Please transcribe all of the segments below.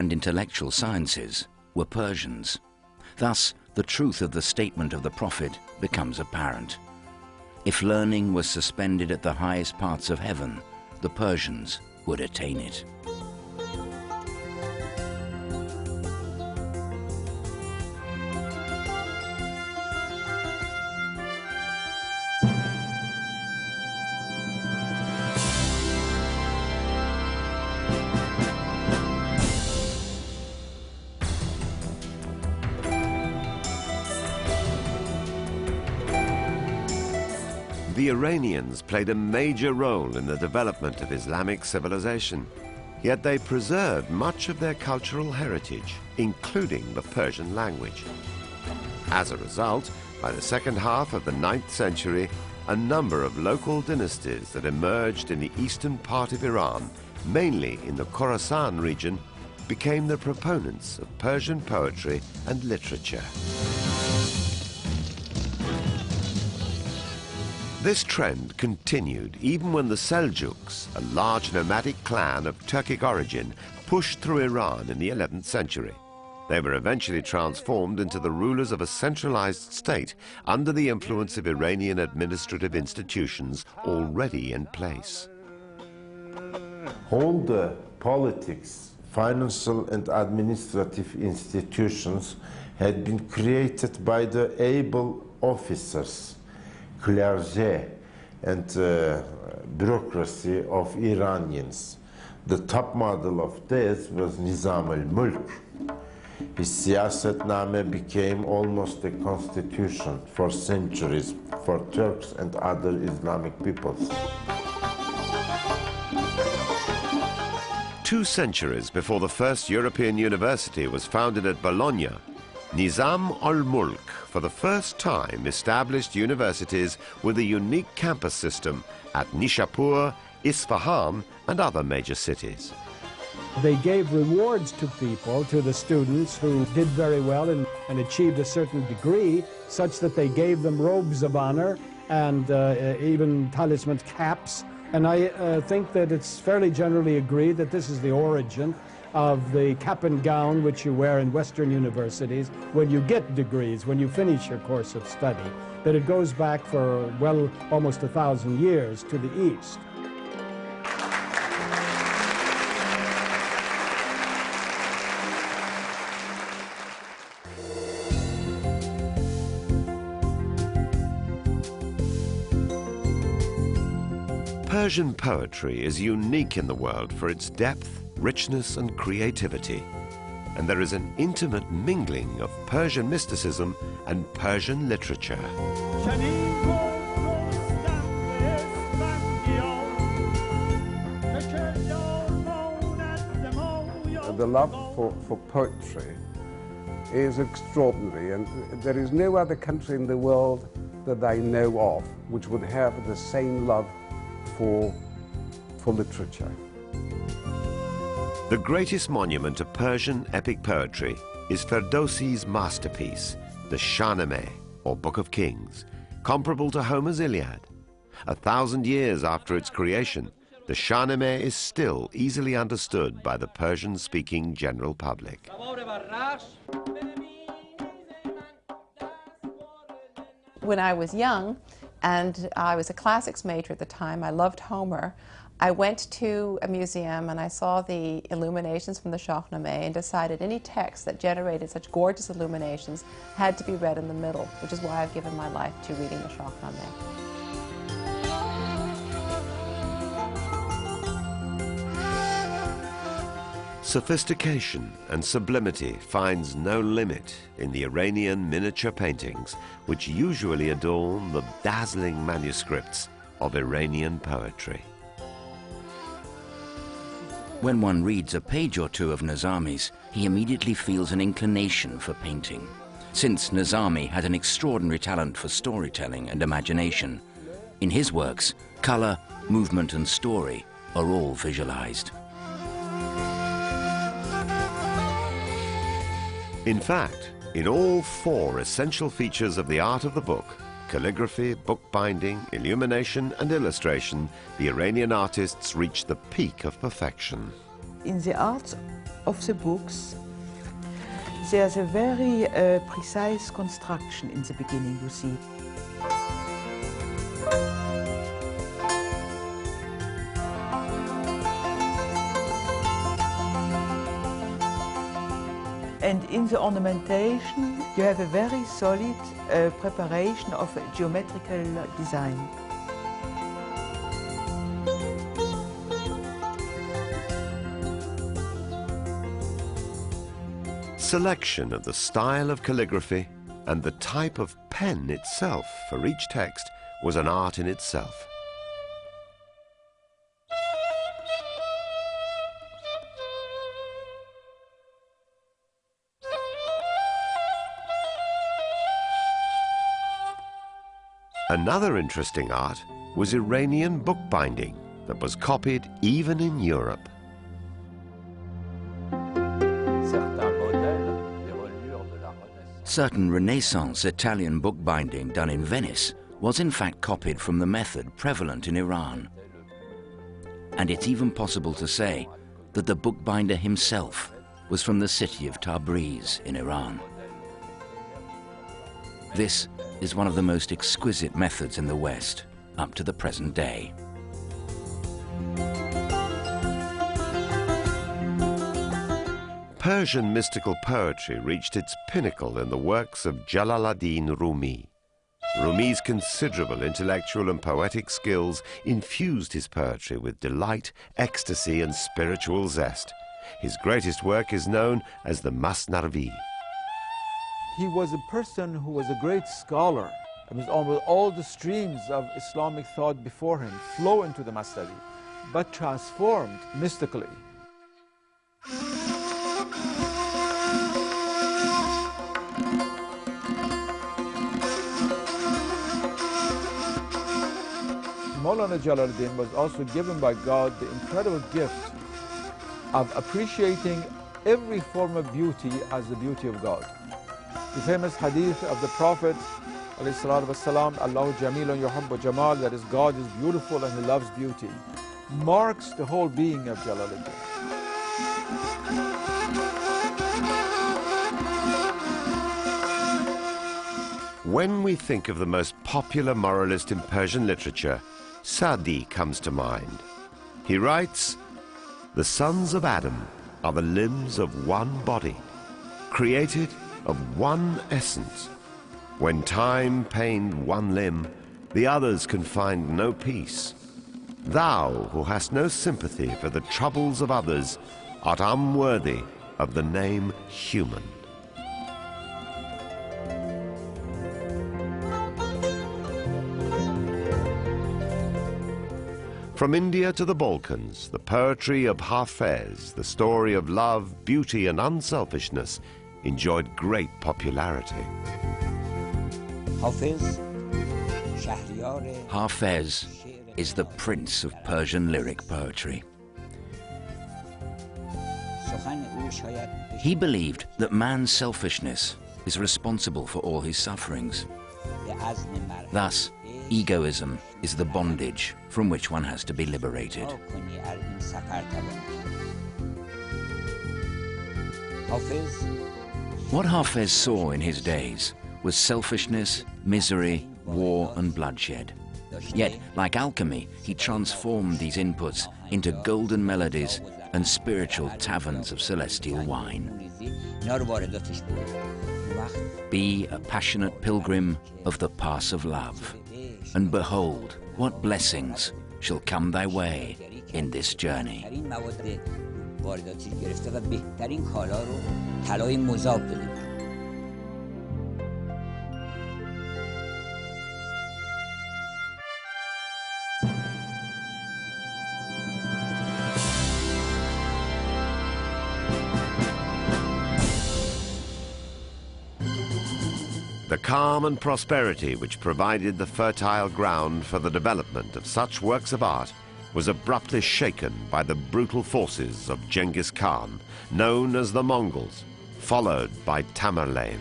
and intellectual sciences were Persians. Thus, the truth of the statement of the prophet becomes apparent. If learning was suspended at the highest parts of heaven, the Persians would attain it. The Iranians played a major role in the development of Islamic civilization, yet they preserved much of their cultural heritage, including the Persian language. As a result, by the second half of the 9th century, a number of local dynasties that emerged in the eastern part of Iran, mainly in the Khorasan region, became the proponents of Persian poetry and literature. This trend continued even when the Seljuks, a large nomadic clan of Turkic origin, pushed through Iran in the 11th century. They were eventually transformed into the rulers of a centralized state under the influence of Iranian administrative institutions already in place. All the politics, financial and administrative institutions had been created by the able officers, clergy and bureaucracy of Iranians. The top model of this was Nizam al-Mulk. His siyasetname became almost a constitution for centuries for Turks and other Islamic peoples. 2 centuries before the first European university was founded at Bologna, Nizam al-Mulk for the first time established universities with a unique campus system at Nishapur, Isfahan and other major cities. They gave rewards to people, to the students who did very well and achieved a certain degree, such that they gave them robes of honor and even talismans, caps. And I think that it's fairly generally agreed that this is the origin of the cap and gown which you wear in Western universities when you get degrees, when you finish your course of study, that it goes back for, well, almost 1,000 years to the East. Persian poetry is unique in the world for its depth, richness and creativity, and there is an intimate mingling of Persian mysticism and Persian literature. The love for poetry is extraordinary, and there is no other country in the world that I know of which would have the same love for literature. The greatest monument of Persian epic poetry is Ferdowsi's masterpiece, the Shahnameh, or Book of Kings, comparable to Homer's Iliad. 1,000 years after its creation, the Shahnameh is still easily understood by the Persian-speaking general public. When I was young, and I was a classics major at the time, I loved Homer, I went to a museum and I saw the illuminations from the Shahnameh and decided any text that generated such gorgeous illuminations had to be read in the middle, which is why I've given my life to reading the Shahnameh. Sophistication and sublimity finds no limit in the Iranian miniature paintings, which usually adorn the dazzling manuscripts of Iranian poetry. When one reads a page or two of Nizami's, he immediately feels an inclination for painting. Since Nizami had an extraordinary talent for storytelling and imagination, in his works, color, movement and story are all visualized. In fact, in all 4 essential features of the art of the book, calligraphy, bookbinding, illumination and illustration, the Iranian artists reached the peak of perfection. In the art of the books. There's a very precise construction in the beginning, you see. And in the ornamentation, you have a very solid preparation of a geometrical design. Selection of the style of calligraphy and the type of pen itself for each text was an art in itself. Another interesting art was Iranian bookbinding that was copied even in Europe. Certain Renaissance Italian bookbinding done in Venice was in fact copied from the method prevalent in Iran. And it's even possible to say that the bookbinder himself was from the city of Tabriz in Iran. This is one of the most exquisite methods in the West up to the present day. Persian mystical poetry reached its pinnacle in the works of Jalal-ad-Din Rumi. Rumi's considerable intellectual and poetic skills infused his poetry with delight, ecstasy, and spiritual zest. His greatest work is known as the Masnavi. He was a person who was a great scholar. It was almost all the streams of Islamic thought before him flow into the Masnavi, but transformed mystically. Maulana Jalaluddin was also given by God the incredible gift of appreciating every form of beauty as the beauty of God. The famous hadith of the Prophet, Allahu Jamilun yuhibbu Jamal, that is, God is beautiful and He loves beauty, marks the whole being of Jalaluddin. When we think of the most popular moralist in Persian literature, Sa'di comes to mind. He writes, "The sons of Adam are the limbs of one body, created of one essence. When time pained one limb, the others can find no peace. Thou, who hast no sympathy for the troubles of others, art unworthy of the name human." From India to the Balkans, the poetry of Hafez, the story of love, beauty, and unselfishness, enjoyed great popularity. Hafez is the prince of Persian lyric poetry. He believed that man's selfishness is responsible for all his sufferings. Thus, egoism is the bondage from which one has to be liberated. What Hafez saw in his days was selfishness, misery, war, and bloodshed. Yet, like alchemy, he transformed these inputs into golden melodies and spiritual taverns of celestial wine. Be a passionate pilgrim of the pass of love, and behold what blessings shall come thy way in this journey. The calm and prosperity which provided the fertile ground for the development of such works of art was abruptly shaken by the brutal forces of Genghis Khan, known as the Mongols, followed by Tamerlane.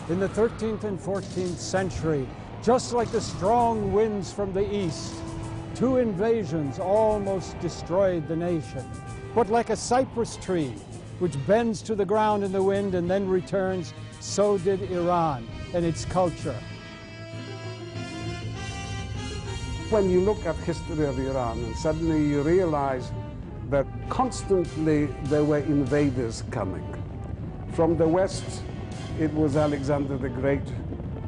In the 13th and 14th century, just like the strong winds from the east, 2 invasions almost destroyed the nation. But like a cypress tree, which bends to the ground in the wind and then returns, so did Iran and its culture. When you look at history of Iran, and suddenly you realize that constantly there were invaders coming. From the west, it was Alexander the Great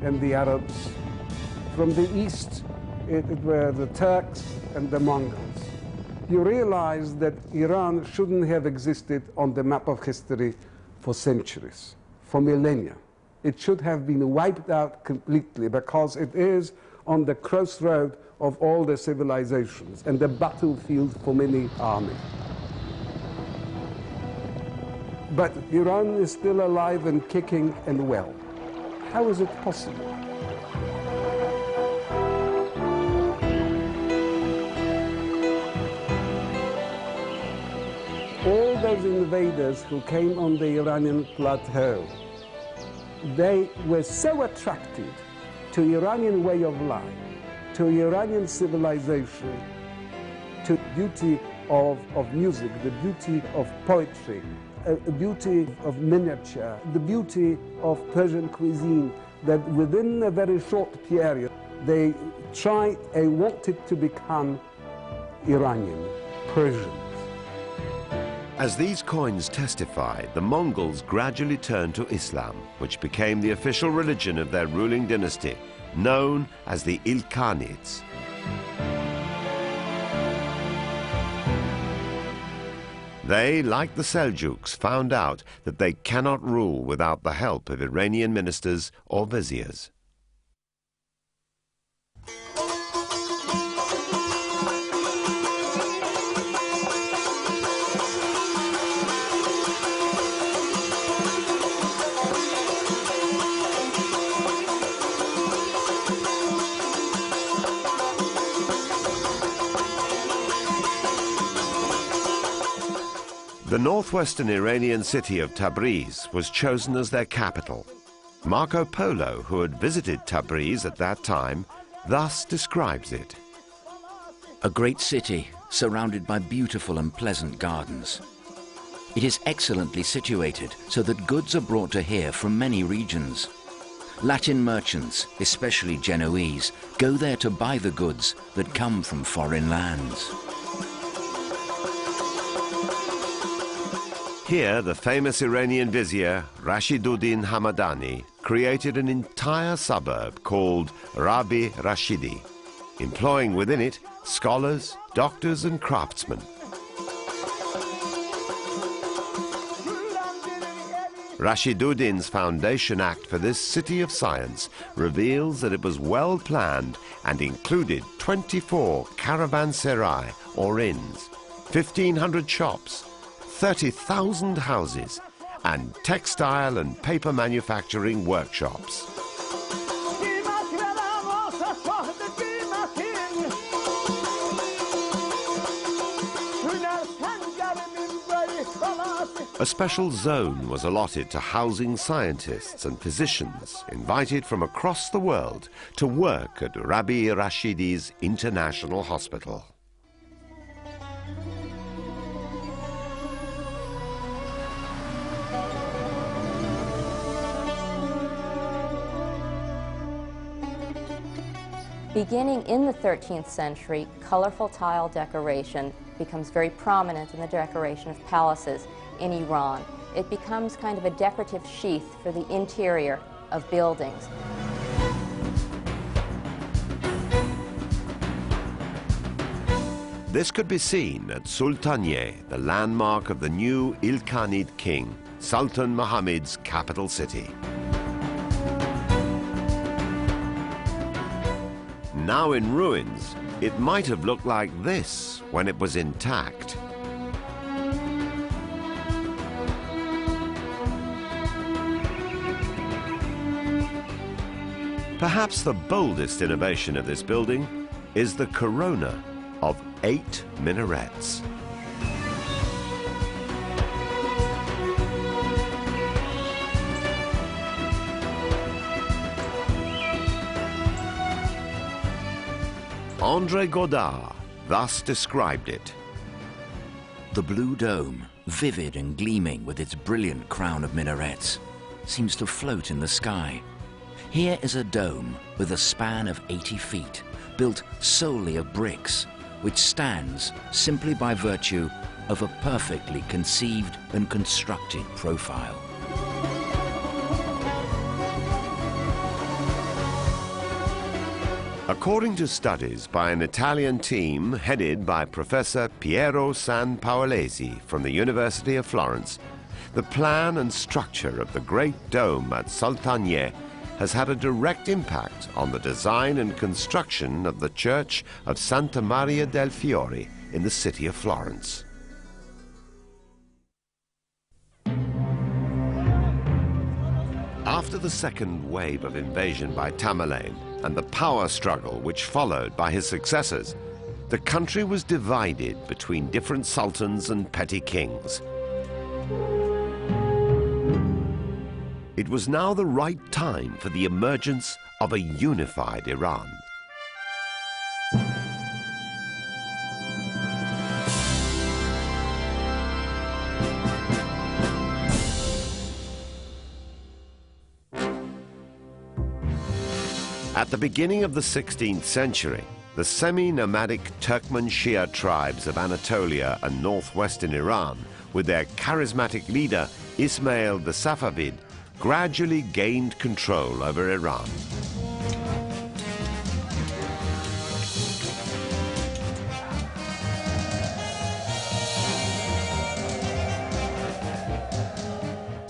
and the Arabs. From the east, it were the Turks and the Mongols. You realize that Iran shouldn't have existed on the map of history for centuries, for millennia. It should have been wiped out completely because it is on the crossroad of all the civilizations and the battlefield for many armies. But Iran is still alive and kicking and well. How is it possible? All those invaders who came on the Iranian plateau, they were so attracted to Iranian way of life, to Iranian civilization, to beauty of music, the beauty of poetry, the beauty of miniature, the beauty of Persian cuisine, that within a very short period, they tried and wanted to become Iranian, Persian. As these coins testify, the Mongols gradually turned to Islam, which became the official religion of their ruling dynasty, known as the Ilkhanids. They, like the Seljuks, found out that they cannot rule without the help of Iranian ministers or viziers. The northwestern Iranian city of Tabriz was chosen as their capital. Marco Polo, who had visited Tabriz at that time, thus describes it. A great city surrounded by beautiful and pleasant gardens. It is excellently situated so that goods are brought to here from many regions. Latin merchants, especially Genoese, go there to buy the goods that come from foreign lands. Here, the famous Iranian vizier Rashiduddin Hamadani created an entire suburb called Rabi Rashidi, employing within it scholars, doctors and craftsmen. Rashiduddin's Foundation Act for this city of science reveals that it was well planned and included 24 caravanserai or inns, 1,500 shops, 30,000 houses, and textile and paper manufacturing workshops. A special zone was allotted to housing scientists and physicians invited from across the world to work at Rabi Rashidi's International Hospital. Beginning in the 13th century, colorful tile decoration becomes very prominent in the decoration of palaces in Iran. It becomes kind of a decorative sheath for the interior of buildings. This could be seen at Sultaniye, the landmark of the new Ilkhanid king, Sultan Muhammad's capital city. Now in ruins, it might have looked like this when it was intact. Perhaps the boldest innovation of this building is the corona of 8 minarets. André Godard thus described it. The blue dome, vivid and gleaming with its brilliant crown of minarets, seems to float in the sky. Here is a dome with a span of 80 feet, built solely of bricks, which stands simply by virtue of a perfectly conceived and constructed profile. According to studies by an Italian team headed by Professor Piero San Paolesi from the University of Florence, the plan and structure of the Great Dome at Sultanieh has had a direct impact on the design and construction of the Church of Santa Maria del Fiore in the city of Florence. After the second wave of invasion by Tamerlane and the power struggle which followed by his successors, the country was divided between different sultans and petty kings. It was now the right time for the emergence of a unified Iran. At the beginning of the 16th century, the semi-nomadic Turkmen Shia tribes of Anatolia and northwestern Iran, with their charismatic leader Ismail the Safavid, gradually gained control over Iran.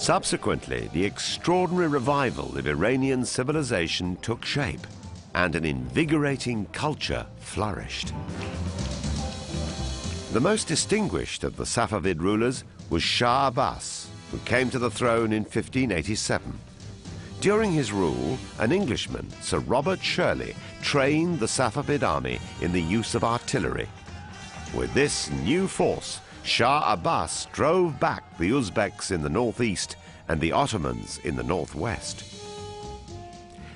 Subsequently, the extraordinary revival of Iranian civilization took shape, and an invigorating culture flourished. The most distinguished of the Safavid rulers was Shah Abbas, who came to the throne in 1587. During his rule, an Englishman, Sir Robert Shirley, trained the Safavid army in the use of artillery. With this new force, Shah Abbas drove back the Uzbeks in the northeast and the Ottomans in the northwest.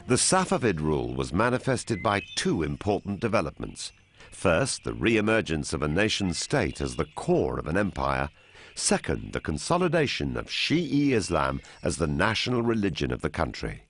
The Safavid rule was manifested by two important developments. First, the re-emergence of a nation-state as the core of an empire. Second, the consolidation of Shi'i Islam as the national religion of the country.